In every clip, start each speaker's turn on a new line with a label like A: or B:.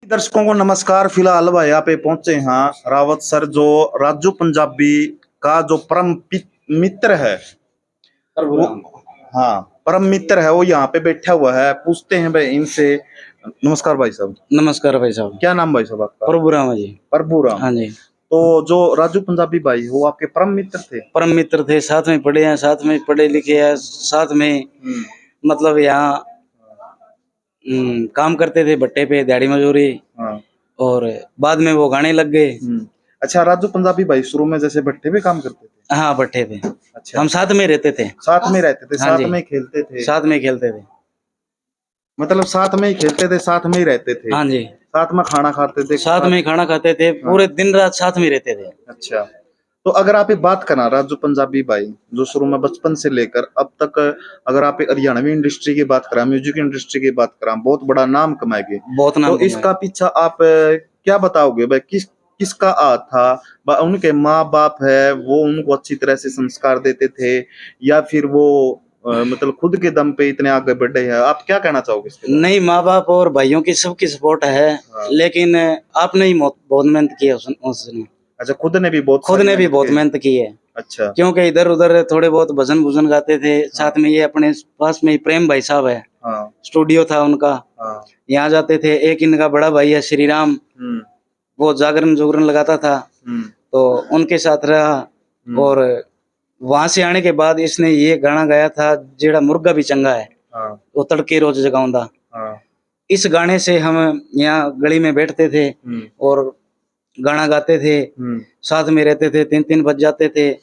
A: दर्शकों को नमस्कार। फिलहाल वह यहाँ पे पहुंचे हैं रावत सर, जो राजू पंजाबी का जो मित्र है वो, हाँ परम मित्र है, वो यहाँ पे बैठा हुआ है। पूछते हैं भाई इनसे। नमस्कार भाई साहब।
B: नमस्कार भाई साहब।
A: क्या नाम भाई साहब आपका?
B: प्रभुराम जी।
A: प्रभुराम।
B: हाँ जी।
A: तो जो राजू पंजाबी भाई वो आपके परम मित्र थे?
B: परम मित्र थे, साथ में पढ़े हैं, साथ में पढ़े लिखे हैं, साथ में मतलब यहाँ काम करते थे भट्टे पे, दिहाड़ी मजदूरी।
A: हाँ।
B: और बाद में वो गाने लग गए।
A: अच्छा, राजू पंजाबी भाई शुरू में जैसे भट्टे पे काम करते थे?
B: हाँ, भट्टे पे।
A: अच्छा,
B: हम साथ में रहते थे।
A: साथ में रहते थे?
B: हाँ
A: साथ में खेलते थे?
B: साथ में खेलते थे।
A: मतलब साथ में ही खेलते थे, साथ में ही रहते थे?
B: हाँ जी।
A: साथ में खाना खाते थे?
B: साथ में खाना खाते थे, पूरे दिन रात साथ में रहते थे।
A: अच्छा, तो अगर आप बात करना राजू पंजाबी भाई जो शुरू में बचपन से लेकर अब तक, अगर आप हरियाणवी इंडस्ट्री की बात करा, म्यूजिक इंडस्ट्री की बात करा, बहुत बड़ा नाम कमाएंगे,
B: बहुत नाम
A: तो इसका पीछा आप क्या बताओगे भाई? किसका हाथ था? उनके माँ बाप है वो उनको अच्छी तरह से संस्कार देते थे, या फिर वो मतलब खुद के दम पे इतने आगे बढ़े हैं? आप क्या कहना चाहोगे इसके?
B: नहीं, माँ बाप और भाइयों की सबकी सपोर्ट है। हाँ। लेकिन आपने ही बहुत मेहनत की है उसने।
A: अच्छा, खुद ने भी बहुत
B: मेहनत की है।
A: अच्छा,
B: क्योंकि इधर उधर थोड़े बहुत भजन भुजन गाते थे। हाँ। साथ में ये अपने पास में ही प्रेम भाई साहब है। हाँ। स्टूडियो था उनका। हाँ। यहाँ जाते थे। एक इनका बड़ा भाई है श्री राम, वो जागरण जोगरण लगाता था, तो उनके साथ रहा। और वहां से आने के बाद इसने ये गाना गाया था, जेड़ा मुर्गा भी चंगा है। हाँ। वो तड़के रोज जगाऊंदा। हाँ। इस गाने से हम यहाँ गली में बैठते थे और गाना गाते थे, साथ में रहते थे। 3-3 बज जाते थे।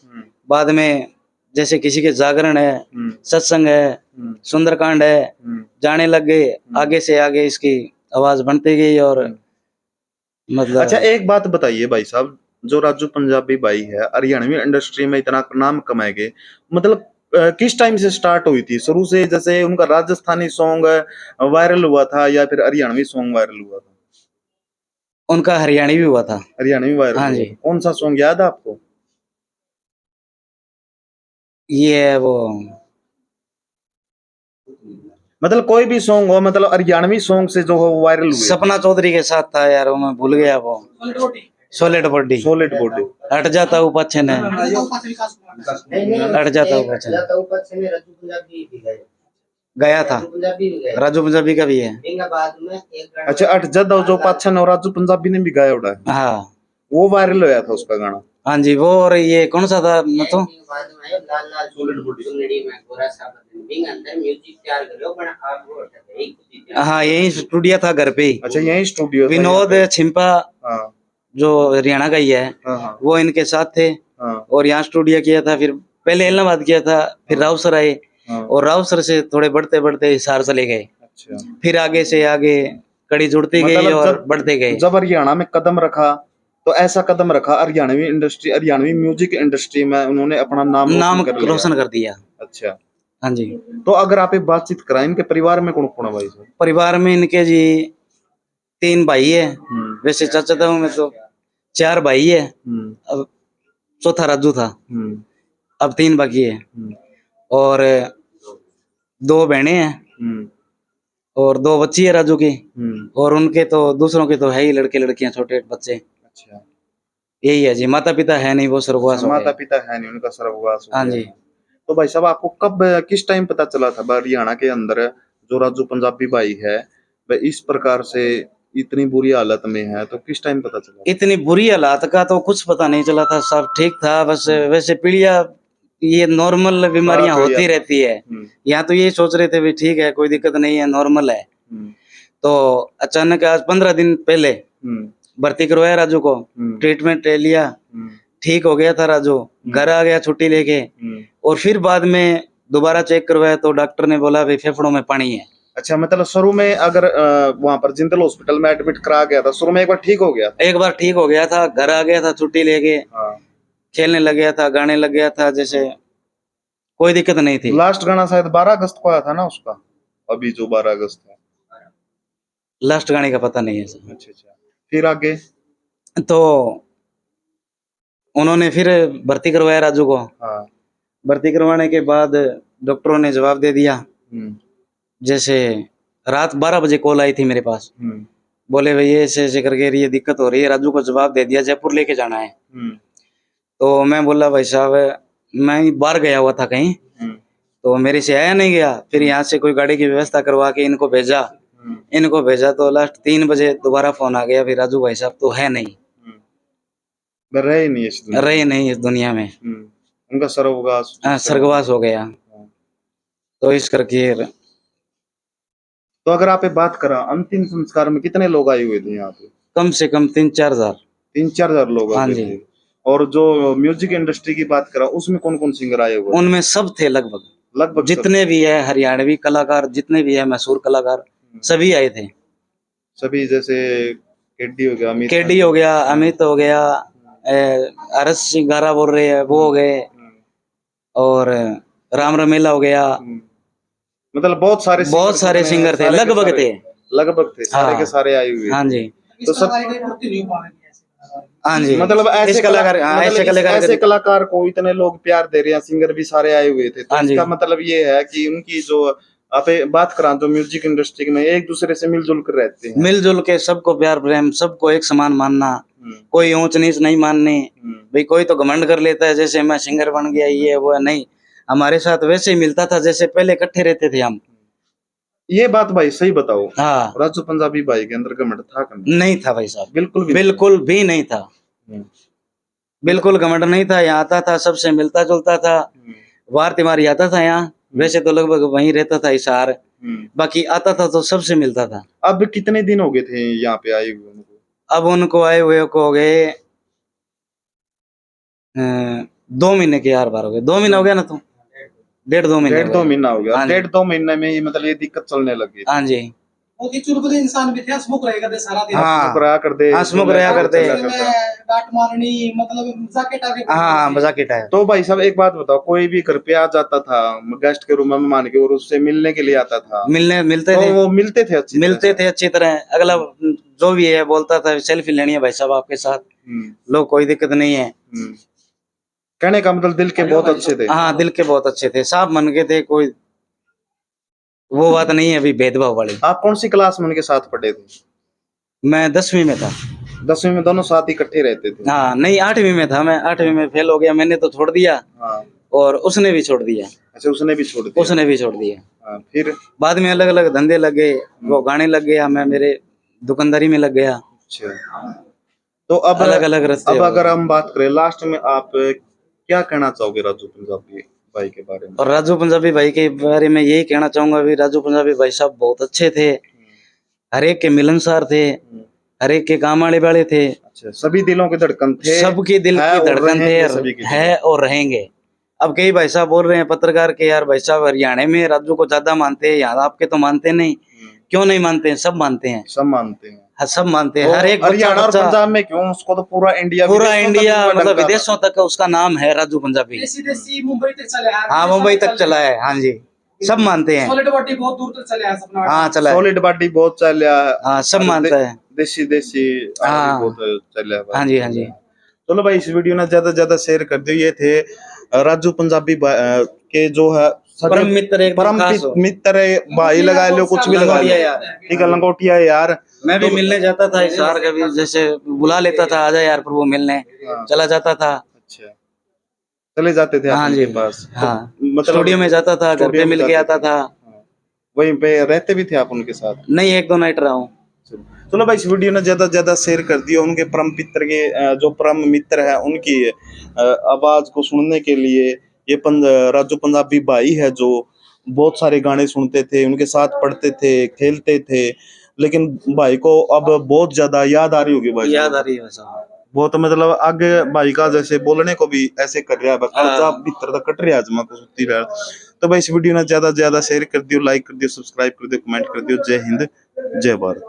B: बाद में जैसे किसी के जागरण है, सत्संग है, सुंदरकांड है, जाने लग गए। आगे से आगे इसकी आवाज बनती गई। और मतलब
A: अच्छा, एक बात बताइए भाई साहब, जो राजू पंजाबी भाई है हरियाणवी इंडस्ट्री में इतना नाम कमाएंगे, मतलब किस टाइम से स्टार्ट हुई थी? शुरू से जैसे उनका राजस्थानी सॉन्ग वायरल हुआ था, या फिर हरियाणवी सॉन्ग वायरल हुआ था?
B: उनका हरियाणवी हुआ था।
A: हरियाणवी वायरल? हाँ जी। कौन सा सॉन्ग याद है आपको?
B: ये है वो,
A: मतलब कोई भी सॉन्ग हो, मतलब हरियाणवी सॉन्ग से जो हो वायरल हुए।
B: सपना चौधरी के साथ था यार, वो मैं भूल गया। वो सोलिड बॉडी। हट जाता हूँ पाछे ने, हट जाता हूँ पाछे गया था। राजू पंजाबी का भी है।
A: अच्छा, अट जाता जो पाछे ने राजू पंजाबी ने भी गाया उड़ा है।
B: हाँ,
A: वो वायरल होया था उसका गाना।
B: हाँ जी, वो। और ये कौन सा था? मतलब हाँ, यही स्टूडियो था घर पे ही।
A: अच्छा, यही स्टूडियो?
B: विनोद छिंपा, हाँ, जो हरियाणा का ही है। हाँ। वो इनके साथ थे। हाँ। और यहाँ स्टूडियो किया था। फिर पहले इलाहाबाद किया था, फिर रावसर आए। हाँ। और रावसर से थोड़े बढ़ते बढ़ते हिसार चले गए। अच्छा। फिर आगे से आगे कड़ी जुड़ती गई और बढ़ते गए।
A: जब हरियाणा में कदम रखा तो ऐसा कदम रखा हरियाणवी म्यूजिक इंडस्ट्री में उन्होंने अपना नाम
B: रोशन कर दिया।
A: अच्छा।
B: हाँ जी।
A: तो अगर आप बातचीत कराएं, इनके परिवार में कौन कौन है भाई साहब?
B: परिवार में इनके जी 3 भाई है। वैसे चाचा में तो 4 भाई है। अब चौथा राजू था। अब 3 बाकी है। और 2 बहनें हैं और 2 बच्ची है राजू की। और उनके तो दूसरों के तो है ही लड़के लड़कियां, छोटे बच्चे। अच्छा, यही है जी। माता पिता है नहीं, वो स्वर्गवास हो गए।
A: माता पिता है नहीं, उनका स्वर्गवास हो
B: हाँ
A: गया।
B: जी।
A: तो भाई साहब आपको कब, किस टाइम पता चला था हरियाणा के अंदर जो राजू पंजाबी भाई है वह इस प्रकार से इतनी बुरी हालत में है? तो किस टाइम पता चला?
B: इतनी बुरी हालत का तो कुछ पता नहीं चला था, सब ठीक था। बस वैसे पीड़िया, ये नॉर्मल बीमारियां होती रहती है। यहाँ तो ये सोच रहे थे भी ठीक है, कोई दिक्कत नहीं है, नॉर्मल है। तो अचानक आज 15 दिन पहले भर्ती करवाया राजू को, ट्रीटमेंट लिया, ठीक हो गया था राजू। घर आ गया छुट्टी लेके। और फिर बाद में दोबारा चेक करवाया तो डॉक्टर ने बोला भाई फेफड़ों में पानी है।
A: अच्छा, मतलब शुरू में अगर वहां पर जिंदल हॉस्पिटल में एडमिट करा गया था, शुरू में एक बार ठीक हो गया था?
B: एक बार ठीक हो गया था, घर आ गया था छुट्टी लेके। हाँ। खेलने लग गया था, गाने लग गया था, जैसे कोई दिक्कत नहीं थी।
A: लास्ट गाना शायद 12 अगस्त को आया था ना उसका, अभी जो 12 अगस्त है।
B: लास्ट गाने का पता नहीं है सर।
A: अच्छा, फिर आगे
B: तो उन्होंने फिर भर्ती करवाया राजू को। हाँ। भर्ती करवाने के बाद डॉक्टरों ने जवाब दे दिया। जैसे रात 12 बजे कॉल आई थी मेरे पास बोले भाई ऐसे ऐसे करके ये दिक्कत हो रही है। राजू को जवाब दे दिया, जयपुर लेके जाना है। तो मैं बोला भाई साहब मैं बाहर गया हुआ था कहीं, तो मेरे से आया नहीं गया। फिर यहाँ से कोई गाड़ी की व्यवस्था करवा के इनको भेजा। तो लास्ट 3 बजे दोबारा फोन आ गया, फिर राजू भाई साहब तो है नहीं,
A: रहे नहीं इस दुनिया
B: रहे नहीं इस दुनिया में।
A: उनका सर्वगास
B: स्वर्गवास हो गया। तो इस करके
A: तो अगर आप बात करा अंतिम संस्कार में कितने लोग आए हुए थे यहाँ पे?
B: कम से कम 3-4 हजार।
A: 3-4 हजार लोग
B: हाँ
A: आए
B: जी।
A: थे। और जो म्यूजिक इंडस्ट्री की बात करा उसमें कौन कौन सिंगर आए हुए?
B: उनमें सब थे लगभग जितने भी है हरियाणवी कलाकार, जितने भी है मशहूर कलाकार, सभी आए थे।
A: सभी जैसे केडी हो गया,
B: अमित हो गया, अरस सिंह गारा बोल रहे हैं वो हो गए, और राम रमेला हो गया।
A: मतलब बहुत सारे
B: सिंगर थे, लगभग थे
A: सारे के सारे आए हुए।
B: हाँ जी।
A: तो सब
B: हाँ जी,
A: मतलब ऐसे कलाकार को इतने लोग प्यार दे रहे हैं, सिंगर भी सारे आए हुए थे। तो इसका मतलब ये है कि उनकी जो आप बात करा तो म्यूजिक इंडस्ट्री में एक दूसरे से मिलजुल कर रहते हैं,
B: मिलजुल के सबको प्यार प्रेम, सबको एक समान मानना, कोई ऊंच नीच नहीं माननी। भाई कोई तो घमंड कर लेता है जैसे मैं सिंगर बन गया ये वो, नहीं, हमारे साथ वैसे ही मिलता था जैसे पहले इकट्ठे रहते थे हम।
A: ये बात भाई सही बताओ।
B: हाँ,
A: राजू पंजाबी भाई के अंदर घमंड था?
B: नहीं था भाई साहब,
A: बिल्कुल
B: भी नहीं था। बिल्कुल घमंड नहीं था। यहाँ आता था, सबसे मिलता जुलता था, वार तिमारी आता था यहाँ। वैसे तो लगभग वहीं रहता था हिसार, बाकी आता था तो सबसे मिलता था।
A: अब कितने दिन हो गए थे यहाँ पे आए हुए उनको?
B: अब उनको आए हुए को हो गए 2 महीने के यार बार हो गए। 2 महीने हो गया ना, तो 1.5-2 महीने
A: हो गया। 1.5-2 महीने में ही मतलब ये दिक्कत चलने लगी।
B: हाँ जी।
C: चुलबुले इंसान भी थे, हंसमुख रहेगा दे सारा दिन।
B: हंसमुख रहा करते
C: डांट मारनी, मतलब
B: मजाक टाइप।
A: तो भाई साहब एक बात बताओ, कोई भी घर पे आ जाता था गेस्ट के रूम में मान के और उससे मिलने के लिए आता था,
B: मिलते
A: थे वो मिलते थे
B: अच्छी तरह। अगला जो भी है बोलता था सेल्फी लेनी है भाई साहब आपके साथ, लो कोई दिक्कत नहीं है।
A: कहने का मतलब दिल के बहुत अच्छे थे।
B: हाँ, दिल के बहुत अच्छे थे, साफ मन के थे, कोई वो बात नहीं है अभी भेदभाव वाली।
A: आप कौन सी क्लास में उनके साथ पढ़े थे?
B: मैं 10वीं में था।
A: 10वीं में दोनों साथ इकट्ठे रहते थे?
B: हाँ, नहीं 8वीं में था मैं। 8वीं में फेल हो गया, मैंने तो छोड़ दिया।
A: हाँ।
B: और उसने भी छोड़ दिया।
A: अच्छा, उसने भी छोड़ दिया। हाँ, फिर बाद
B: में अलग अलग धंधे लग गए, वो गाने लग गया, मैं मेरे दुकानदारी में लग गया।
A: अच्छा, तो अब
B: अलग अलग रास्ते।
A: अब अगर हम बात करें लास्ट में, आप क्या कहना चाहोगे राजू पंजाबी भाई के बारे में?
B: और राजू पंजाबी भाई के बारे में यही कहना चाहूंगा भी राजू पंजाबी भाई साहब बहुत अच्छे थे, हर एक के मिलनसार थे, हर एक के काम आने वाले थे।
A: अच्छा, सभी दिलों के धड़कन थे,
B: सबके दिल की धड़कन थे, है और रहेंगे। अब कई भाई साहब बोल रहे हैं पत्रकार के, यार भाई साहब हरियाणा में राजू को ज्यादा मानते हैं, यहाँ आपके तो मानते नहीं। क्यों नहीं मानते हैं? सब मानते हैं,
A: सब मानते हैं,
B: सब मानते हैं। हर एक
A: हरियाणा और पंजाब में क्यों, उसको तो पूरा इंडिया
B: मतलब विदेशों तक उसका नाम है राजू पंजाबी।
C: मुंबई तक चला है।
B: हाँ, मुंबई तक चला है। हाँ जी, सब मानते हैं।
C: सॉलिड बॉडी बहुत दूर तक चला है सपना।
B: हाँ, चला है।
A: सॉलिड बॉडी बहुत चला है।
B: हाँ, सब मानता है।
A: देसी बहुत चला है।
B: हाँ जी, हाँ जी।
A: चलो भाई, इस वीडियो ने ज्यादा से ज्यादा शेयर कर दियो। ये थे राजू पंजाबी के जो है परम मित्र भाई, लगा लो कुछ भी लगा लिया यार, ठीक है, लंगोटिया यार।
B: मैं भी मिलने जाता था हिसार, कभी जैसे बुला लेता था आजा यार प्रभु मिलने, चला जाता था।
A: अच्छा, चले जाते थे?
B: हाँ जी,
A: पास।
B: हाँ, मतलब स्टूडियो में जाता था, घर पे मिल के आता था।
A: वहीं पे रहते भी थे आप उनके साथ?
B: नहीं, 1-2 नाइट रहा हूँ।
A: चलो भाई, इस वीडियो ने ज्यादा से ज्यादा शेयर कर दिया। उनके परम पित्र के जो परम मित्र है उनकी आवाज को सुनने के लिए ये राजू पंजाबी भाई है, जो बहुत सारे गाने सुनते थे, उनके साथ पढ़ते थे, खेलते थे। लेकिन भाई को अब बहुत ज्यादा याद आ रही होगी भाई,
B: याद आ रही है
A: बहुत, मतलब आगे भाई का जैसे बोलने को भी ऐसे कर रहा है, भीतर कट रहा है को सुती रहा। तो भाई इस वीडियो ने ज्यादा से ज्यादा शेयर कर दियो, लाइक कर दियो, सब्सक्राइब कर दियो, कमेंट कर दियो। जय हिंद, जय भारत।